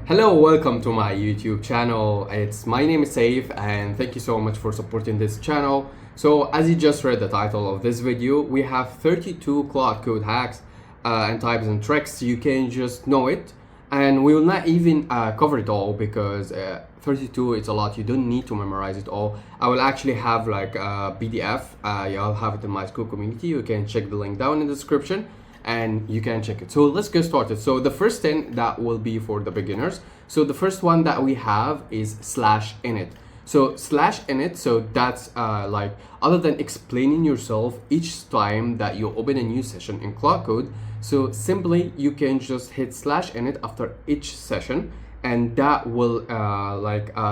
Hello, welcome to my YouTube channel. My name is Saif and thank you so much for supporting this channel. So as you just read the title of this video, we have 32 Claude Code hacks and types and tricks. You can just know it, and we will not even cover it all because 32 is a lot. You don't need to memorize it all. I will actually have like a PDF. I'll have it in my school community. You can check the link down in the description and you can check it. So let's get started. So the first thing that will be for the beginners. So the first one that we have is /init. So /init, so that's like, other than explaining yourself each time that you open a new session in Claude Code, so simply you can just hit /init after each session, and that will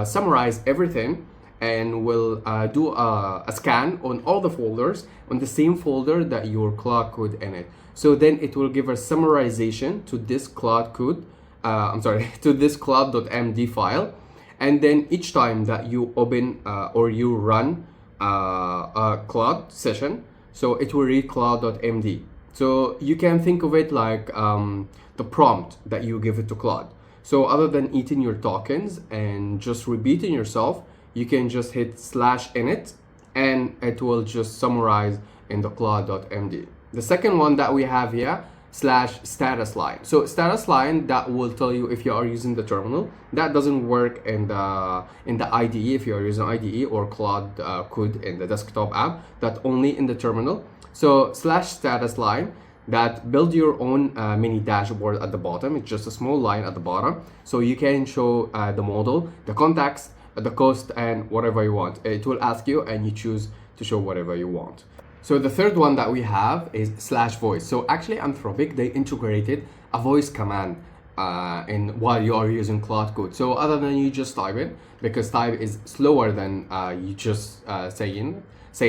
summarize everything and will do a scan on all the folders on the same folder that your Claude Code in it. So then it will give a summarization to this Claude Code, to this Claude.md file. And then each time that you open or you run a Claude session, so it will read Claude.md. So you can think of it like the prompt that you give it to Claude. So other than eating your tokens and just repeating yourself, you can just hit /init and it will just summarize in the Claude.md. The second one that we have here, /status line. So status line, that will tell you if you are using the terminal. That doesn't work in the IDE if you are using IDE or Claude Code in the desktop app. That only in the terminal. So /status line, that build your own mini dashboard at the bottom. It's just a small line at the bottom, so you can show the model, the context, the cost, and whatever you want. It will ask you and you choose to show whatever you want. So the third one that we have is /voice. So actually Anthropic, they integrated a voice command while you are using Claude Code. So other than you just type it, because type is slower than you just saying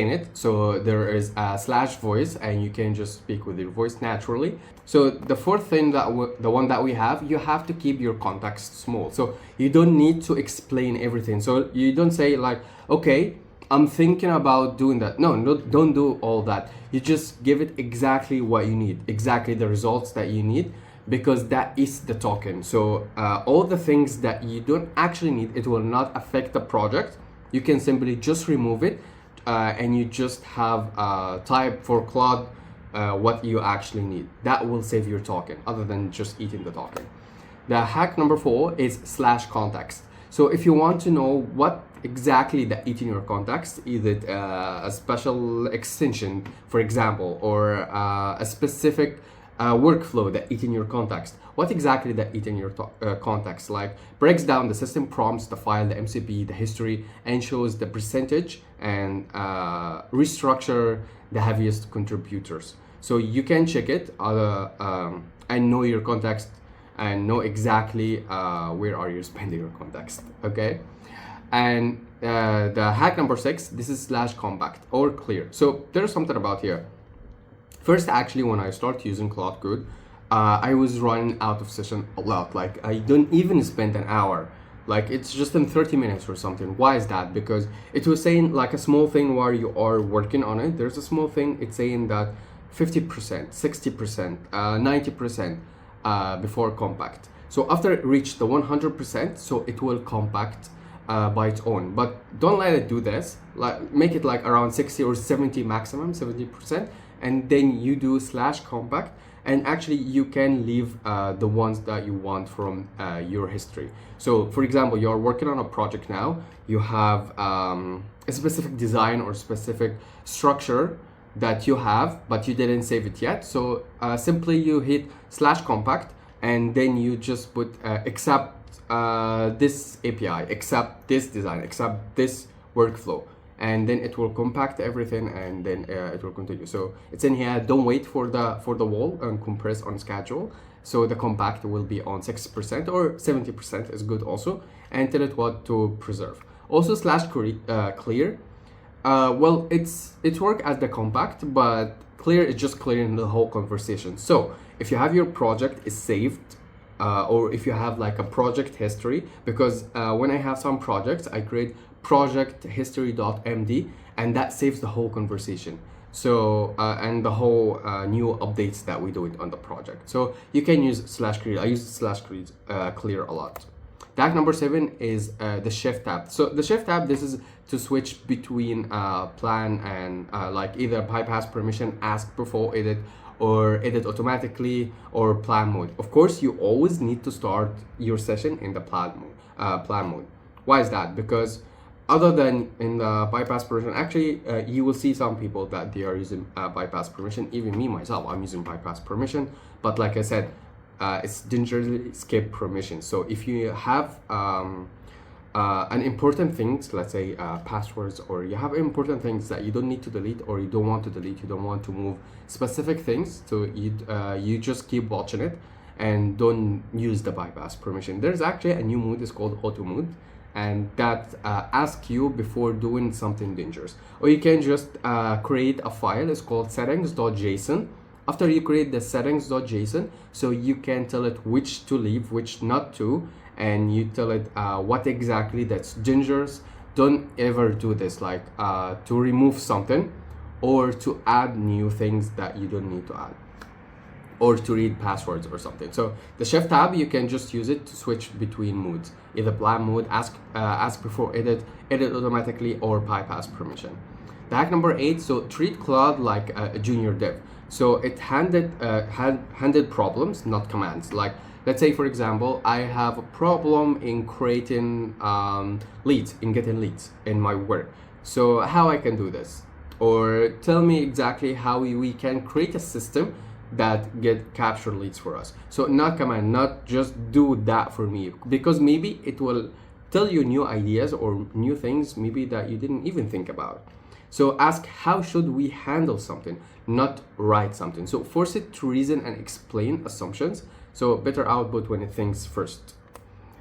it. So there is a /voice and you can just speak with your voice naturally. So the fourth thing, the one that we have, you have to keep your context small. So you don't need to explain everything. So you don't say like, okay, I'm thinking about doing that. No, don't do all that. You just give it exactly what you need, exactly the results that you need, because that is the token. So all the things that you don't actually need, it will not affect the project. You can simply just remove it and you just have type for Claude what you actually need. That will save your token, other than just eating the token. The hack number 4 is /context. So if you want to know what exactly that eat in your context, either a special extension, for example, or a specific workflow that eat in your context, what exactly that eat in your context, like breaks down the system prompts, the file, the MCP, the history, and shows the percentage and restructure the heaviest contributors. So you can check it and know your context and know exactly where are you spending your context, okay? And the hack number 6, this is /compact or clear. So there's something about here. First, actually, when I started using Claude Code, I was running out of session a lot. Like I don't even spend an hour. Like it's just in 30 minutes or something. Why is that? Because it was saying like a small thing while you are working on it. There's a small thing, it's saying that 50%, 60%, 90% before compact. So after it reached the 100%, so it will compact by its own. But don't let it do this. Like make it like around 60 or 70 maximum, 70%, and then you do /compact, and actually you can leave the ones that you want from your history. So for example, you're working on a project now, you have a specific design or specific structure that you have, but you didn't save it yet. So simply you hit /compact, and then you just put except this API, except this design, except this workflow, and then it will compact everything, and then it will continue. So it's in here. Don't wait for the wall and compress on schedule. So the compact will be on 6% or 70% is good also, and tell it what to preserve. Also /clear. Well, it works as the compact, but clear is just clearing the whole conversation. So if you have your project is saved, or if you have like a project history, because when I have some projects, I create project history.md, and that saves the whole conversation. So and the whole new updates that we do it on the project. So you can use slash clear. I use slash clear a lot. Tag number 7 is the shift tab. So the shift tab, this is to switch between plan and like either bypass permission, ask before edit, or edit automatically, or plan mode. Of course, you always need to start your session in the plan mode. Why is that? Because other than in the bypass permission, actually you will see some people that they are using bypass permission. Even me myself, I'm using bypass permission, but like I said, it's dangerously skip permission. So if you have an important things, let's say passwords, or you have important things that you don't need to delete, or you don't want to delete, you don't want to move specific things, so you just keep watching it and don't use the bypass permission. There's actually a new mode, it's called auto mode, and that asks you before doing something dangerous. Or you can just create a file, it's called settings.json. After you create the settings.json, so you can tell it which to leave, which not to, and you tell it what exactly that's dangerous. Don't ever do this, like to remove something or to add new things that you don't need to add, or to read passwords or something. So the shift tab, you can just use it to switch between modes, either plan mode, ask before edit, edit automatically, or bypass permission. The hack number 8, so treat Claude like a junior dev. So it handed problems, not commands. Like, let's say for example, I have a problem in creating leads, in getting leads in my work. So how I can do this? Or tell me exactly how we can create a system that get capture leads for us. So not command, not just do that for me, because maybe it will tell you new ideas or new things maybe that you didn't even think about. So ask how should we handle something, not write something. So force it to reason and explain assumptions. So better output when it thinks first.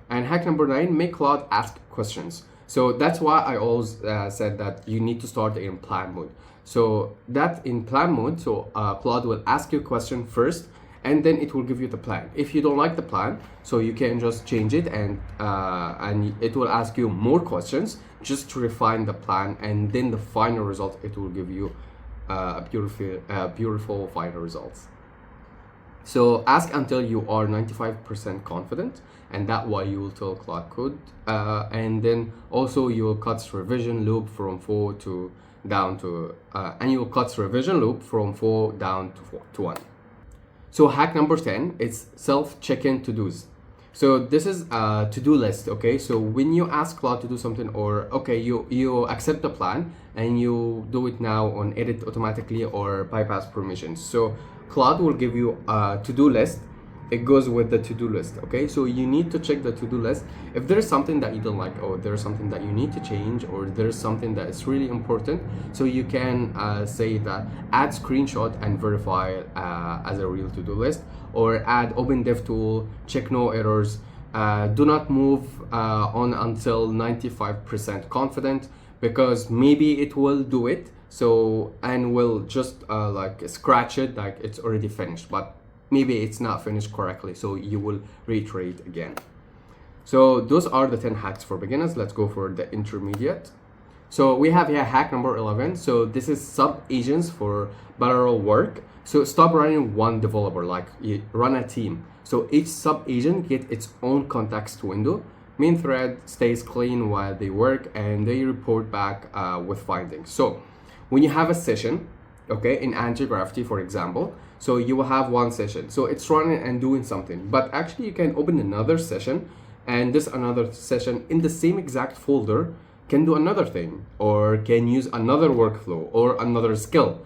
And hack number 9, make Claude ask questions. So that's why I always said that you need to start in plan mode. So that in plan mode, so Claude will ask you a question first, and then it will give you the plan. If you don't like the plan, so you can just change it, and it will ask you more questions just to refine the plan, and then the final result, it will give you beautiful final results. So ask until you are 95% confident, and that way you will tell Claude Code, and then also you will cut revision loop from 4 to down to and you will cut revision loop from 4 down to 1. So hack number 10 is self-check-in to-dos. So this is a to-do list, okay? So when you ask Claude to do something, or okay, you accept the plan and you do it now on edit automatically or bypass permissions. So Claude will give you a to-do list. It goes with the to-do list, okay? So you need to check the to-do list. If there's something that you don't like, or there's something that you need to change, or there's something that is really important, so you can say that add screenshot and verify as a real to-do list, or add open dev tool, check no errors, do not move on until 95% confident, because maybe it will do it, so, and will just like scratch it like it's already finished, but maybe it's not finished correctly, so you will reiterate again. So those are the 10 hacks for beginners. Let's go for the intermediate. So we have here hack number 11. So this is sub agents for parallel work. So stop running one developer, like you run a team. So each sub agent get its own context window. Main thread stays clean while they work, and they report back with findings. So when you have a session, okay, in anti-gravity, for example, so you will have one session, so it's running and doing something, but actually you can open another session, and this another session in the same exact folder can do another thing, or can use another workflow or another skill,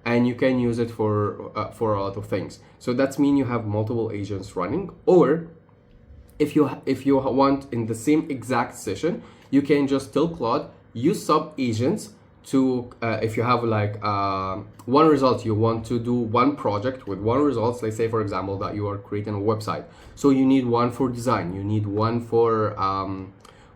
and you can use it for a lot of things. So that's mean you have multiple agents running. Or if you want in the same exact session, you can just tell Claude use sub agents to if you have like one result, you want to do one project with one result. Let's say for example that you are creating a website, so you need one for design, you need one for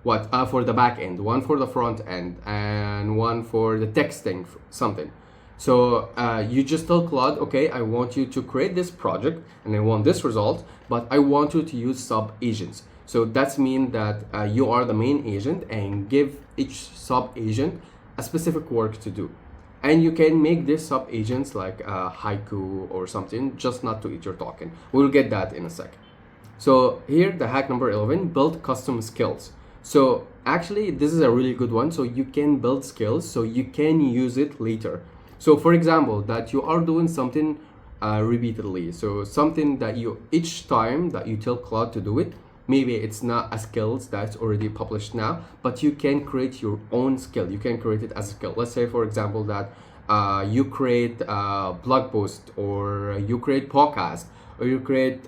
for the back end, one for the front end, and one for the texting something. So you just tell Claude, okay, I want you to create this project and I want this result, but I want you to use sub agents. So that's mean that you are the main agent and give each sub agent a specific work to do. And you can make this sub agents like haiku or something, just not to eat your token. We'll get that in a sec. So here, the hack number 11, build custom skills. So actually, this is a really good one. So you can build skills so you can use it later. So for example, that you are doing something repeatedly. So something that you, each time that you tell Claude to do it, maybe it's not a skills that's already published now, but you can create your own skill. You can create it as a skill. Let's say, for example, that you create a blog post, or you create podcast, or you create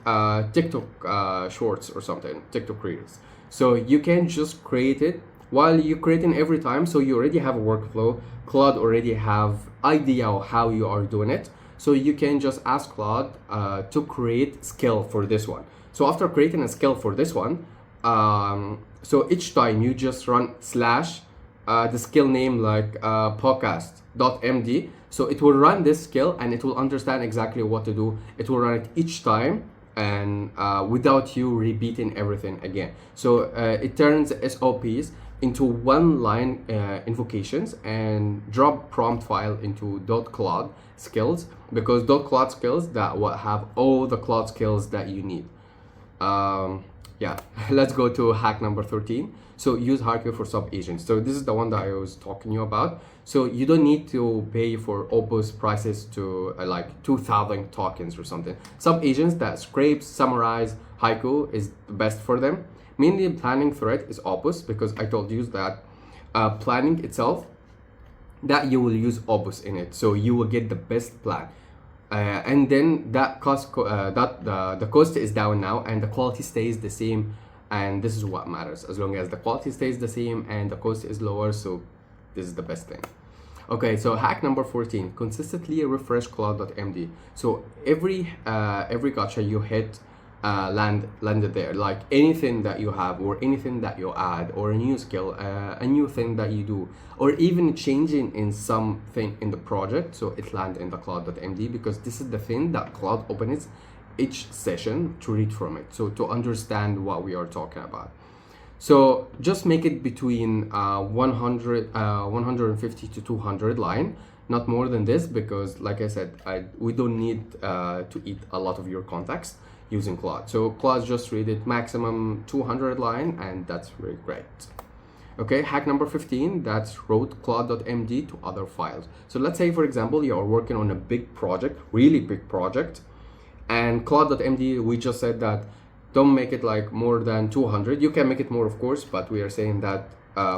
TikTok shorts or something, TikTok reels. So you can just create it while you creating every time. So you already have a workflow. Claude already have idea of how you are doing it. So you can just ask Claude to create skill for this one. So after creating a skill for this one, so each time you just run slash the skill name like podcast.md. So it will run this skill and it will understand exactly what to do. It will run it each time, and without you repeating everything again. So it turns SOPs into one line invocations and drop prompt file into .claude skills, because .claude skills that will have all the Claude skills that you need. Yeah, let's go to hack number 13. So use hierarchy for sub agents. So this is the one that I was talking to you about. So you don't need to pay for Opus prices to like 2,000 tokens or something. Sub agents that scrapes, summarize, haiku is the best for them. Mainly planning thread is Opus, because I told you that planning itself, that you will use Opus in it. So you will get the best plan. And then that cost the cost is down now and the quality stays the same, and this is what matters. As long as the quality stays the same and the cost is lower, so this is the best thing. Okay, so hack number 14, consistently refresh Claude.md. So every gotcha you hit landed there, like anything that you have or anything that you add, or a new skill, a new thing that you do, or even changing in something in the project, so it lands in the Claude.md, because this is the thing that Claude opens each session to read from it, so to understand what we are talking about. So just make it between 150 to 200 line, not more than this, because like I said, we don't need to eat a lot of your context using Claude. So Claude just read it maximum 200 line, and that's really great. Okay, hack number 15, that's route Claude.md to other files. So let's say, for example, you are working on a big project, really big project, and Claude.md, we just said that don't make it like more than 200. You can make it more, of course, but we are saying that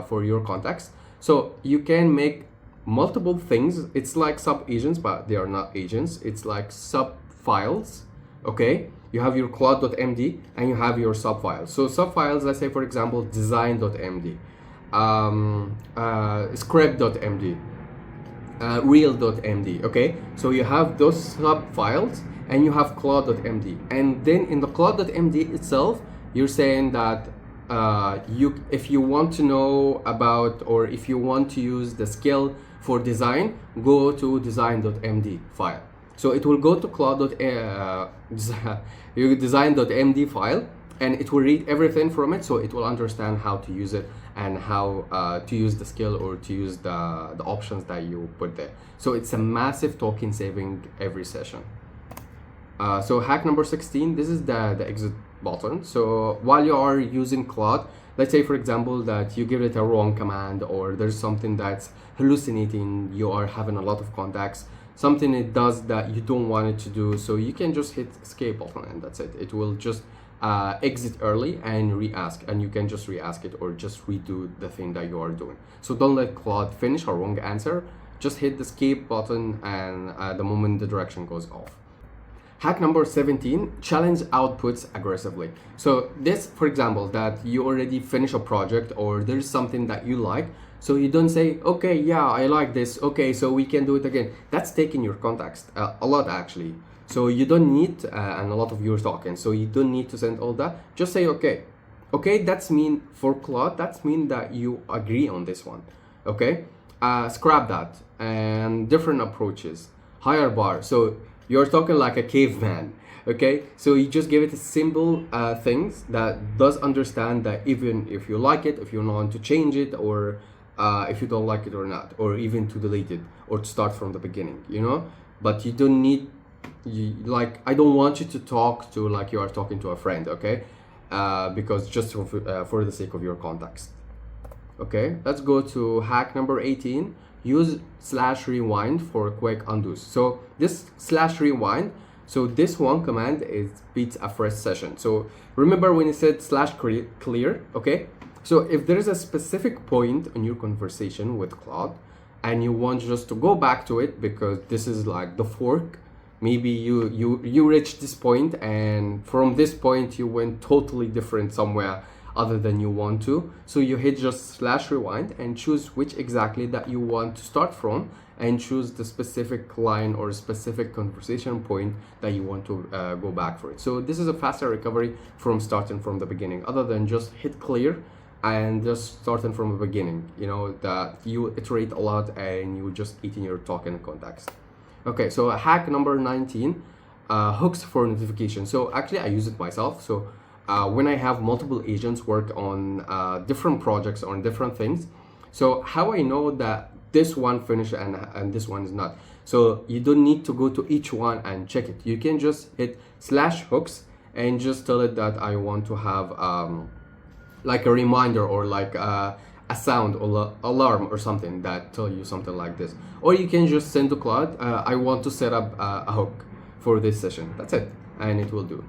for your context. So you can make multiple things. It's like sub agents, but they are not agents. It's like sub files. Okay, you have your Claude.md and you have your sub files. So sub files, let's say, for example, design.md, script.md, reel.md. Okay, so you have those sub files and you have Claude.md, and then in the Claude.md itself, you're saying that if you want to know about, or if you want to use the skill for design, go to design.md file. So it will go to design.md file, and it will read everything from it, so it will understand how to use it and how to use the skill, or to use the options that you put there. So it's a massive token saving every session. So hack number 16, this is the exit button. So while you are using Claude, let's say, for example, that you give it a wrong command, or there's something that's hallucinating, you are having a lot of contacts, something it does that you don't want it to do, so you can just hit escape button and that's it. It will just exit early and re-ask, and you can just re-ask it or just redo the thing that you are doing. So don't let Claude finish a wrong answer, just hit the escape button, and the moment the direction goes off. Hack number 17, challenge outputs aggressively. So this, for example, that you already finish a project, or there's something that you like, so you don't say, okay, yeah, I like this, okay, so we can do it again. That's taking your context a lot, actually. So you don't need and a lot of your tokens, so you don't need to send all that. Just say, okay, that's mean for Claude, that's mean that you agree on this one, okay? Scrap that, and different approaches, higher bar. So you're talking like a caveman, okay? So you just give it a simple things that does understand that even if you like it, if you want to change it, or if you don't like it or not, or even to delete it or to start from the beginning, you know. But you don't need, like, I don't want you to talk to like you are talking to a friend, okay? Because just for the sake of your context. Okay, let's go to hack number 18. Use /rewind for quick undos. So this /rewind, so this one command is beats a fresh session. So remember when you said /clear, okay? So if there is a specific point in your conversation with Claude and you want just to go back to it because this is like the fork, maybe you reached this point and from this point you went totally different somewhere other than you want to. So you hit just /rewind and choose which exactly that you want to start from and choose the specific line or specific conversation point that you want to go back for it. So this is a faster recovery from starting from the beginning, other than just hit clear and just starting from the beginning, you know, that you iterate a lot and you just eating your talk in context. Okay, so hack number 19, hooks for notification. So actually I use it myself. So when I have multiple agents work on different projects on different things, so how I know that this one finished and this one is not. So you don't need to go to each one and check it. You can just hit /hooks and just tell it that I want to have like a reminder or like a sound or alarm or something that tell you something like this. Or you can just send to Claude, I want to set up a hook for this session. That's it, and it will do.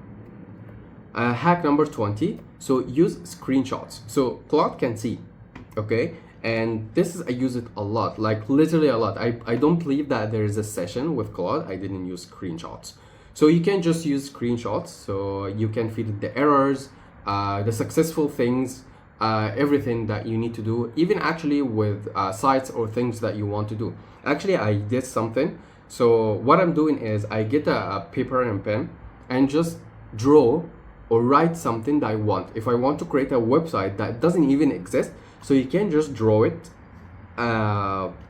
Hack number 20, so use screenshots. So Claude can see, okay? And this is, I use it a lot, like literally a lot. I don't believe that there is a session with Claude I didn't use screenshots. So you can just use screenshots, so you can feed the errors, the successful things, everything that you need to do, even actually with sites or things that you want to do. Actually, I did something. So what I'm doing is I get a paper and pen and just draw or write something that I want. If I want to create a website that doesn't even exist, so you can just draw it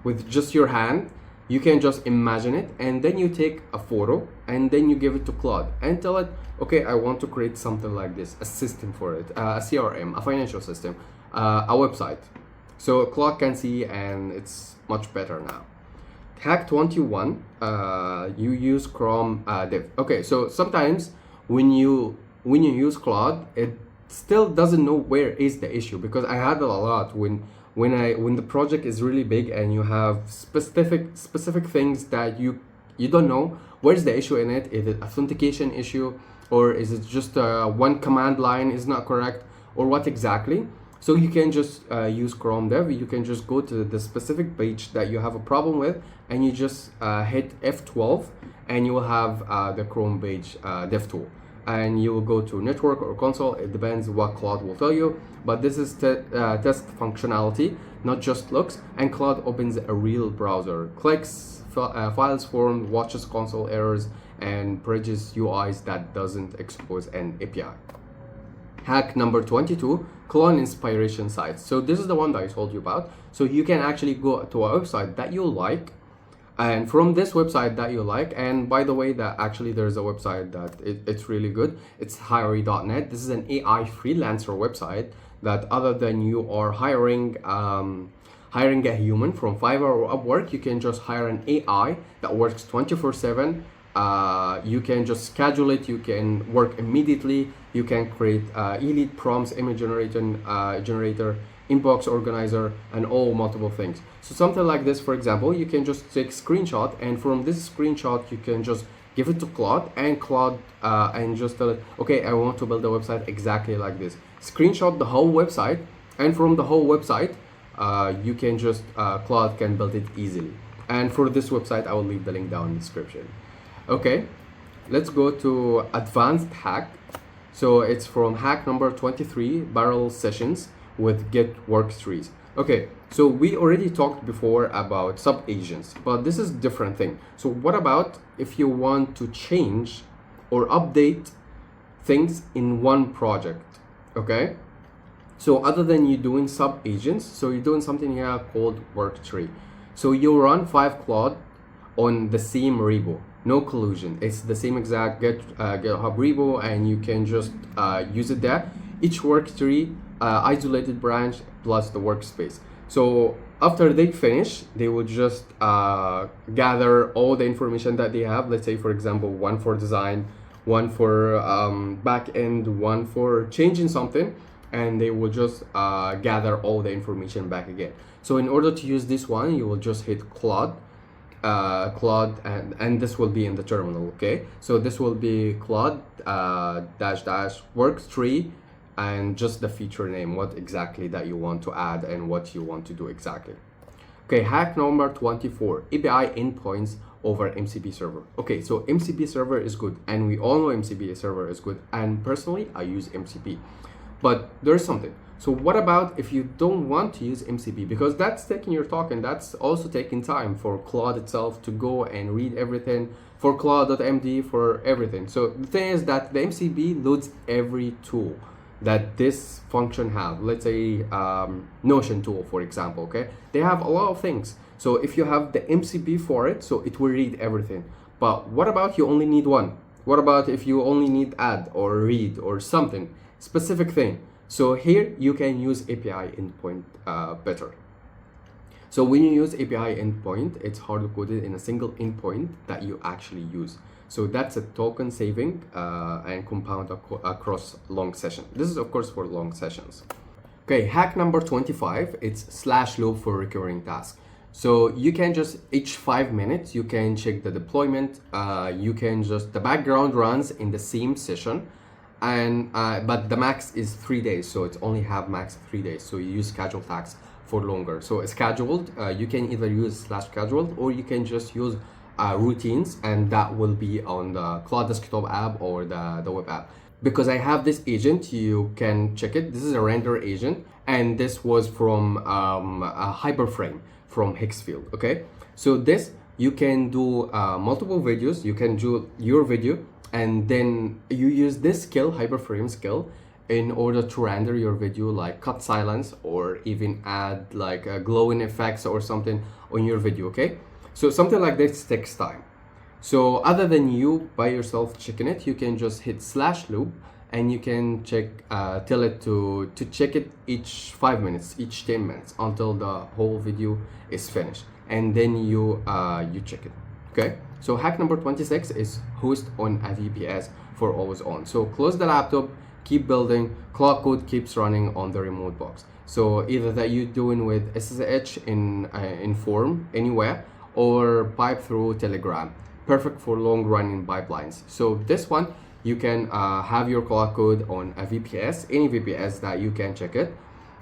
with just your hand. You can just imagine it, and then you take a photo and then you give it to Claude and tell it, okay, I want to create something like this, a system for it, a CRM, a financial system, a website. So Claude can see, and it's much better now. Hack 21, you use Chrome div. Okay, so sometimes when you use Claude, it still doesn't know where is the issue, because I had it a lot when the project is really big and you have specific things that you don't know where's the issue in it. Is it authentication issue, or is it just one command line is not correct, or what exactly? So you can just use Chrome Dev. You can just go to the specific page that you have a problem with, and you just hit F12, and you will have the Chrome page Dev tool. And you will go to network or console. It depends what Claude will tell you, but this is test functionality, not just looks. And Claude opens a real browser, clicks, files formed, watches console errors, and bridges UIs that doesn't expose an API. Hack number 22, clone inspiration sites. So this is the one that I told you about. So you can actually go to a website that you like, and from this website that you like, and by the way, that actually there's a website that it's really good. It's hiry.net. This is an AI freelancer website that, other than you are hiring a human from Fiverr or Upwork, you can just hire an AI that works 24/7. You can just schedule it. You can work immediately. You can create elite prompts, image generator, inbox organizer, and all multiple things. So something like this, for example, you can just take screenshot, and from this screenshot you can just give it to Claude, and and just tell it, okay, I want to build a website exactly like this. Screenshot the whole website, and from the whole website you can just Claude can build it easily. And for this website, I will leave the link down in the description. Okay, let's go to advanced hack. So it's from hack number 23, barrel sessions with get work trees. Okay, so we already talked before about sub agents, but this is a different thing. So what about if you want to change or update things in one project? Okay, so other than you doing sub agents, so you're doing something here called work tree. So you run 5 Claude on the same repo, no collusion. It's the same exact GitHub repo, and you can just use it there. Each work tree isolated branch plus the workspace. So after they finish, they will just gather all the information that they have. Let's say, for example, one for design, one for back end, one for changing something, and they will just gather all the information back again. So in order to use this one, you will just hit Claude, and this will be in the terminal. Okay, so this will be Claude dash works tree, and just the feature name, what exactly that you want to add and what you want to do exactly. Okay, hack number 24, API endpoints over MCP server. Okay, so MCP server is good, and we all know MCP server is good, and personally I use MCP. But there's something. So what about if you don't want to use MCP? Because that's taking your token, that's also taking time for Claude itself to go and read everything, for Claude.md, for everything. So the thing is that the MCP loads every tool that this function have. Let's say Notion tool, for example, okay? They have a lot of things. So if you have the MCP for it, so it will read everything. But what about you only need one? What about if you only need add or read or something, specific thing? So here you can use API endpoint better. So when you use API endpoint, it's hard-coded in a single endpoint that you actually use. So that's a token saving and compound across long session. This is of course for long sessions. Okay, hack number 25, it's slash loop for recurring tasks. So you can just, each 5 minutes, you can check the deployment. You can just, the background runs in the same session, and but the max is 3 days. So it's only have max 3 days. So you use scheduled tasks for longer. So scheduled, you can either use slash scheduled, or you can just use routines, and that will be on the Claude desktop app or the web app. Because I have this agent, you can check it. This is a render agent, and this was from a hyperframe from Hexfield. Okay, so this you can do multiple videos. You can do your video, and then you use this skill, hyperframe skill, in order to render your video, like cut silence or even add like glowing effects or something on your video. Okay, so something like this takes time. So other than you by yourself checking it, you can just hit slash loop, and you can check, tell it to check it each 5 minutes, each 10 minutes, until the whole video is finished, and then you check it. Okay, so hack number 26 is host on a VPS for always on. So close the laptop, keep building, Claude Code keeps running on the remote box. So either that you're doing with SSH in form anywhere, or pipe through Telegram, perfect for long running pipelines. So this one, you can have your Claude Code on a VPS, any VPS that you can check it,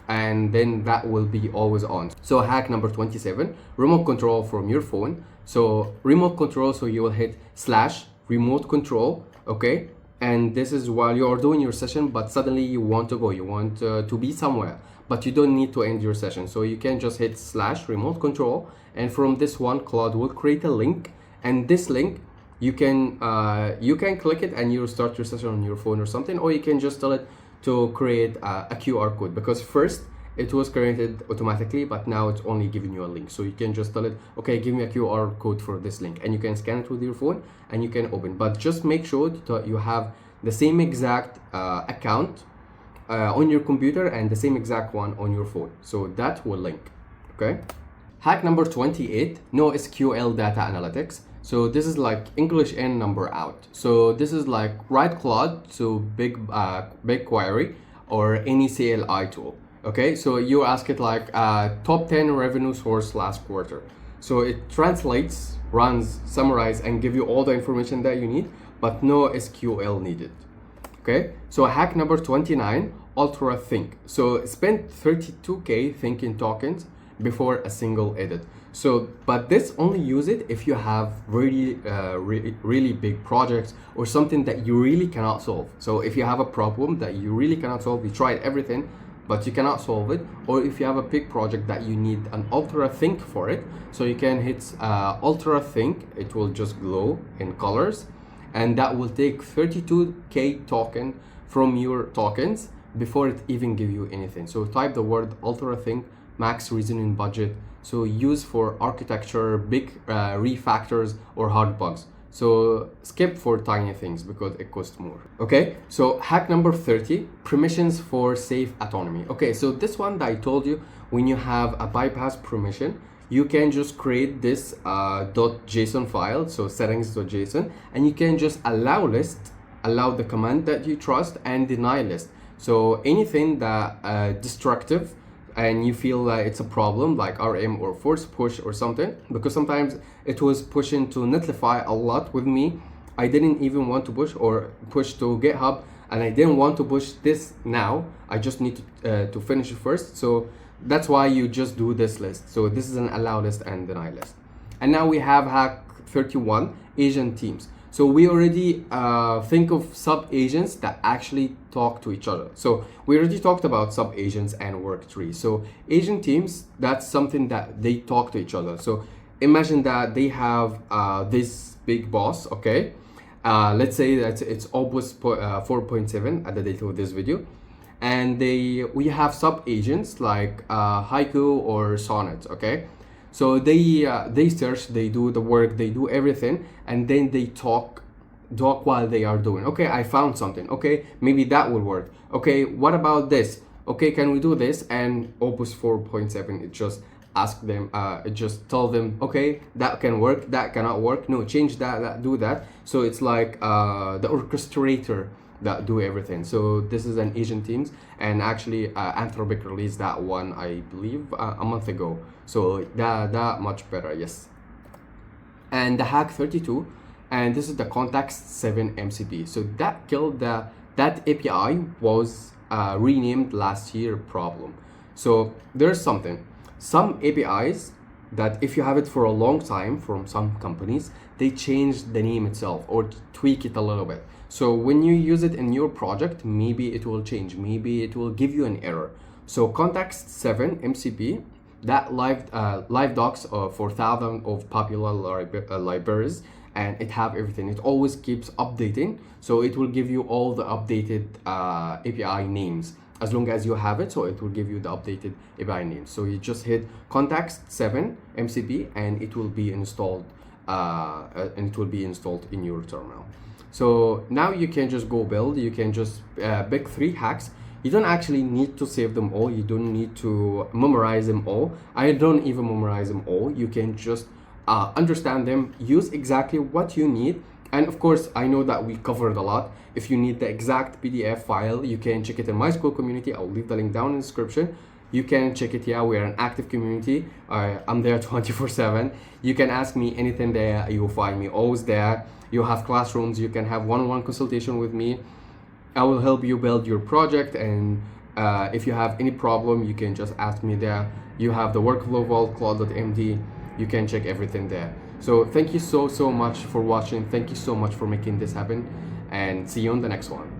and then that will be always on. So hack number 27, remote control from your phone. So remote control, so you will hit slash remote control, okay? And this is while you are doing your session, but suddenly you want to go, you want to be somewhere, but you don't need to end your session. So you can just hit slash remote control, and from this one, Claude will create a link, and this link, you can click it and you start your session on your phone or something, or you can just tell it to create a QR code, because first it was created automatically, but now it's only giving you a link. So you can just tell it, okay, give me a QR code for this link, and you can scan it with your phone and you can open. But just make sure that you have the same exact account on your computer and the same exact one on your phone, so that will link. Okay, hack number 28, NoSQL data analytics. So this is like English in, number out. So this is like write Claude to big query or any CLI tool. Okay, so you ask it like top 10 revenue source last quarter. So it translates, runs, summarize, and give you all the information that you need, but no SQL needed. Okay, so hack number 29, ultra think. So spend 32K thinking tokens before a single edit. So, but this only use it if you have really, really big projects or something that you really cannot solve. So if you have a problem that you really cannot solve, you tried everything, but you cannot solve it, or if you have a big project that you need an ultra think for it, so you can hit ultra think. It will just glow in colors, and that will take 32K token from your tokens before it even give you anything. So type the word ultra think, max reasoning budget. So use for architecture, big refactors, or hard bugs. So skip for tiny things because it costs more. Okay, so hack number 30, permissions for safe autonomy. Okay, so this one that I told you, when you have a bypass permission, you can just create this .json file, so settings.json, and you can just allow the command that you trust, and deny list. So anything that destructive and you feel like it's a problem, like RM or force push or something, because sometimes it was pushing to Netlify a lot with me. I didn't even want to push to GitHub, and I didn't want to push this now. I just need to finish it first. So that's why you just do this list. So this is an allow list and deny list. And now we have hack 31, agent teams. So we already think of sub-agents that actually talk to each other. So we already talked about sub-agents and work trees. So agent teams, that's something that they talk to each other. So imagine that they have this big boss, okay? Let's say that it's Opus 4.7 at the date of this video. And we have sub-agents like Haiku or Sonnet, okay? So they search, they do the work, they do everything, and then they talk while they are doing. Okay, I found something. Okay, maybe that will work. Okay, what about this? Okay, can we do this? And Opus 4.7, it just ask them, it just tell them, okay, that can work, that cannot work. No, change that, do that. So it's like the orchestrator that do everything. So this is an agent teams, and actually Anthropic released that one, I believe, a month ago. So that much better, yes. And the hack 32, and this is the context 7 MCP. So that killed that API was renamed last year problem. So there's some APIs that if you have it for a long time from some companies, they change the name itself or tweak it a little bit. So when you use it in your project, maybe it will change, maybe it will give you an error. So context 7 MCP, that live docs for thousands of popular libraries, and it have everything. It always keeps updating, so it will give you all the updated API names as long as you have it. So it will give you the updated API names. So you just hit context 7 MCP, and it will be installed. In your terminal. So now you can just go build. You can just pick 3 hacks. You don't actually need to save them all. You don't need to memorize them all. I don't even memorize them all. You can just understand them, use exactly what you need. And of course, I know that we covered a lot. If you need the exact PDF file, you can check it in my school community. I'll leave the link down in the description. You can check it. Yeah, we're an active community. I'm there 24/7. You can ask me anything there. You'll find me always there. You have classrooms. You can have one-on-one consultation with me. I will help you build your project, and if you have any problem, you can just ask me there. You have the workflow vault, Claude.md. You can check everything there. So thank you so much for watching. Thank you so much for making this happen, and see you on the next one.